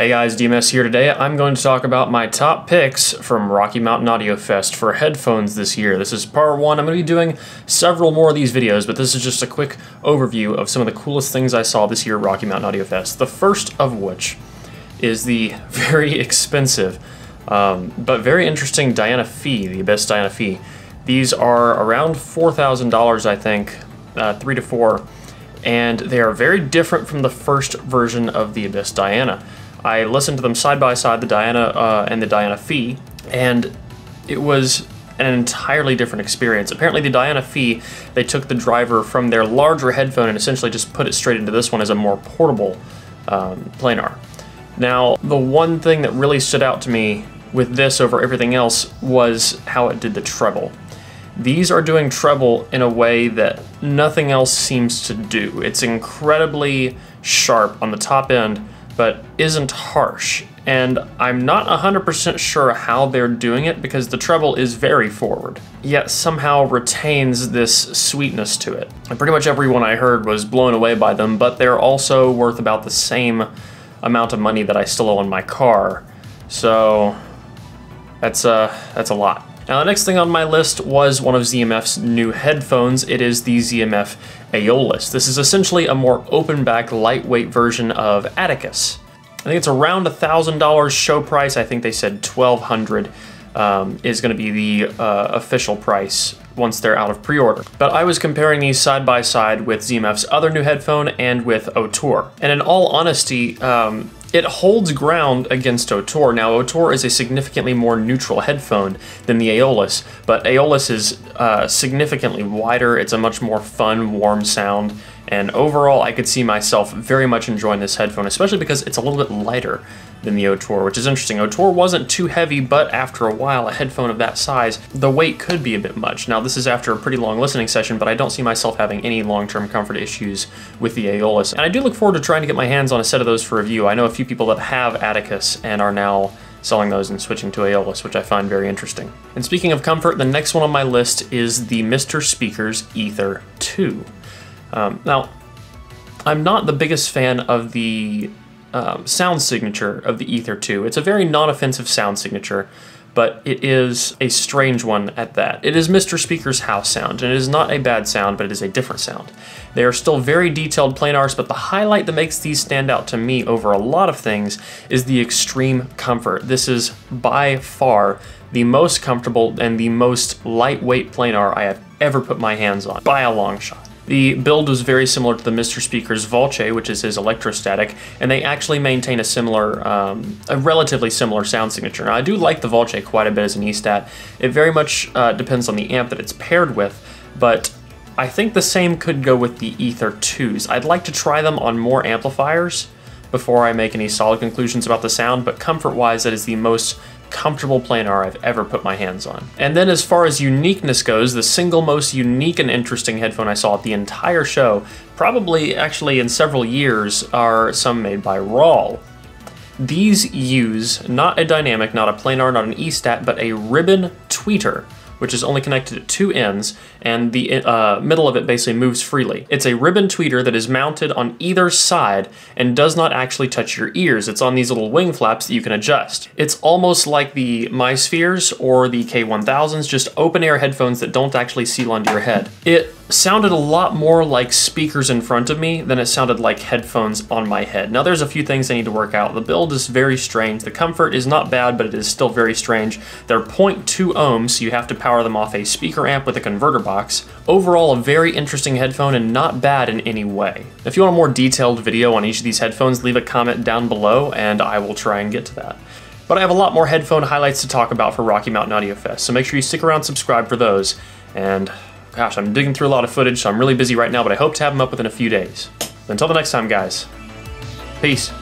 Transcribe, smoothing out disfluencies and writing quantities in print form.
Hey guys, DMS here today. I'm going to talk about my top picks from Rocky Mountain Audio Fest for headphones this year. This is part one. I'm going to be doing several more of these videos, but this is just a quick overview of some of the coolest things I saw this year at Rocky Mountain Audio Fest. The first of which is the very expensive, but very interesting Diana Fee, the Abyss Diana Fee. These are around $4,000, I think, 3 to 4, and they are very different from the first version of the Abyss Diana. I listened to them side by side, the Diana and the Diana Fee, and it was an entirely different experience. Apparently the Diana Fee, they took the driver from their larger headphone and essentially just put it straight into this one as a more portable planar. Now, the one thing that really stood out to me with this over everything else was how it did the treble. These are doing treble in a way that nothing else seems to do. It's incredibly sharp on the top end, but isn't harsh. And I'm not 100% sure how they're doing it because the treble is very forward, yet somehow retains this sweetness to it. And pretty much everyone I heard was blown away by them, but they're also worth about the same amount of money that I still owe on my car. So that's a lot. Now the next thing on my list was one of ZMF's new headphones. It is the ZMF Aeolus. This is essentially a more open back, lightweight version of Atticus. I think it's around $1,000 show price. I think they said $1,200 is going to be the official price once they're out of pre-order. But I was comparing these side by side with ZMF's other new headphone and with Auteur. And in all honesty, it holds ground against Auteur. Now, Auteur is a significantly more neutral headphone than the Aeolus, but Aeolus is significantly wider. It's a much more fun, warm sound, and overall, I could see myself very much enjoying this headphone, especially because it's a little bit lighter than the Auteur, which is interesting. Auteur wasn't too heavy, but after a while, a headphone of that size, the weight could be a bit much. Now, this is after a pretty long listening session, but I don't see myself having any long-term comfort issues with the Aeolus. And I do look forward to trying to get my hands on a set of those for review. I know a few people that have Atticus and are now selling those and switching to Aeolus, which I find very interesting. And speaking of comfort, the next one on my list is the Mr. Speakers Ether 2. Now, I'm not the biggest fan of the sound signature of the Ether 2. It's a very non-offensive sound signature, but it is a strange one at that. It is Mr. Speaker's house sound, and it is not a bad sound, but it is a different sound. They are still very detailed planars, but the highlight that makes these stand out to me over a lot of things is the extreme comfort. This is by far the most comfortable and the most lightweight planar I have ever put my hands on, by a long shot. The build was very similar to the Mr. Speaker's Volce, which is his electrostatic, and they actually maintain a similar, a relatively similar sound signature. Now, I do like the Volce quite a bit as an E-stat. It very much depends on the amp that it's paired with, but I think the same could go with the Ether 2s. I'd like to try them on more amplifiers before I make any solid conclusions about the sound, but comfort-wise, that is the most comfortable planar I've ever put my hands on. And then as far as uniqueness goes, the single most unique and interesting headphone I saw at the entire show, probably actually in several years, are some made by Rawl. These use not a dynamic, not a planar, not an E-stat, but a ribbon tweeter, which is only connected at two ends, and the middle of it basically moves freely. It's a ribbon tweeter that is mounted on either side and does not actually touch your ears. It's on these little wing flaps that you can adjust. It's almost like the MySpheres or the K1000s, just open-air headphones that don't actually seal onto your head. It sounded a lot more like speakers in front of me than it sounded like headphones on my head. Now, there's a few things I need to work out. The build is very strange. The comfort is not bad, but it is still very strange. They're 0.2 ohms, so you have to power them off a speaker amp with a converter box. Overall, a very interesting headphone and not bad in any way. If you want a more detailed video on each of these headphones, leave a comment down below and I will try and get to that. But I have a lot more headphone highlights to talk about for Rocky Mountain Audio Fest, so make sure you stick around, subscribe for those. And gosh, I'm digging through a lot of footage, so I'm really busy right now, but I hope to have them up within a few days. Until the next time, guys. Peace.